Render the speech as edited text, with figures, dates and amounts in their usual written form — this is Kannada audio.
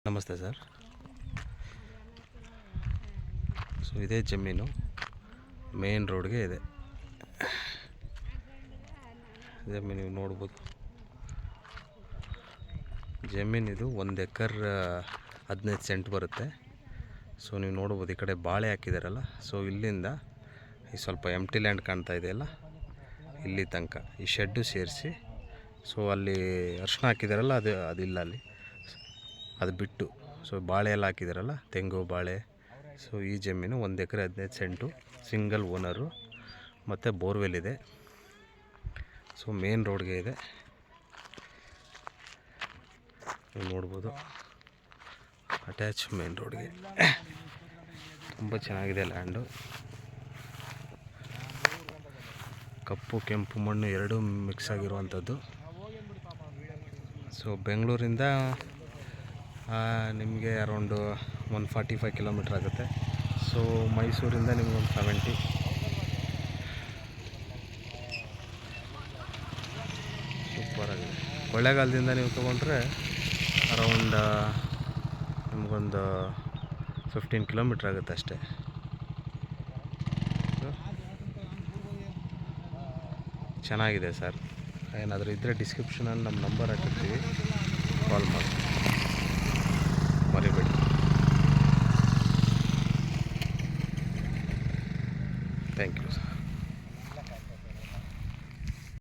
ನಮಸ್ತೆ ಸರ್. ಸೊ ಇದೇ ಜಮೀನು ಮೇನ್ ರೋಡ್ಗೆ ಇದೆ. ಜಮೀನು ನೀವು ನೋಡ್ಬೋದು. ಜಮೀನಿದು 1 ಎಕರ್ 15 ಸೆಂಟ್ ಬರುತ್ತೆ. ಸೊ ನೀವು ನೋಡ್ಬೋದು, ಈ ಕಡೆ ಬಾಳೆ ಹಾಕಿದಾರಲ್ಲ. ಸೊ ಇಲ್ಲಿಂದ ಈ ಸ್ವಲ್ಪ ಎಂಟಿ ಲ್ಯಾಂಡ್ ಕಾಣ್ತಾ ಇದೆಯಲ್ಲ, ಇಲ್ಲಿ ತನಕ ಈ ಶೆಡ್ಡು ಸೇರಿಸಿ, ಸೊ ಅಲ್ಲಿ ಅರ್ಶಿನ ಹಾಕಿದಾರಲ್ಲ, ಅದಿಲ್ಲ ಅಲ್ಲಿ, ಅದು ಬಿಟ್ಟು ಸೊ ಬಾಳೆ ಎಲ್ಲ ಹಾಕಿದಾರಲ್ಲ, ತೆಂಗು ಬಾಳೆ. ಸೊ ಈ ಜಮೀನು 1 ಎಕರೆ 15 ಸೆಂಟು, ಸಿಂಗಲ್ ಓನರು, ಮತ್ತು ಬೋರ್ವೆಲ್ ಇದೆ. ಸೊ ಮೇನ್ ರೋಡ್ಗೆ ಇದೆ, ನೀವು ನೋಡ್ಬೋದು. ಅಟ್ಯಾಚ್ ಮೇನ್ ರೋಡ್ಗೆ ತುಂಬ ಚೆನ್ನಾಗಿದೆ ಲ್ಯಾಂಡು. ಕಪ್ಪು ಕೆಂಪು ಮಣ್ಣು ಎರಡೂ ಮಿಕ್ಸ್ ಆಗಿರುವಂಥದ್ದು. ಸೊ ಬೆಂಗಳೂರಿಂದ ನಿಮಗೆ ಅರೌಂಡು 145 ಕಿಲೋಮೀಟ್ರ್ ಆಗುತ್ತೆ. ಸೊ ಮೈಸೂರಿಂದ ನಿಮ್ಗೆ ಒಂದು 70. ಸೂಪರಾಗಿದೆ. ಕೊಳ್ಳೇಗಾಲದಿಂದ ನೀವು ತೊಗೊಂಡ್ರೆ ಅರೌಂಡ್ ನಿಮಗೊಂದು 15 ಕಿಲೋಮೀಟ್ರ್ ಆಗುತ್ತೆ ಅಷ್ಟೇ. ಚೆನ್ನಾಗಿದೆ ಸರ್. ಏನಾದರೂ ಇದ್ದರೆ ಡಿಸ್ಕ್ರಿಪ್ಷನಲ್ಲಿ ನಮ್ಮ ನಂಬರ್ ಹಾಕಿರ್ತೀವಿ, ಕಾಲ್ ಮಾಡಿ.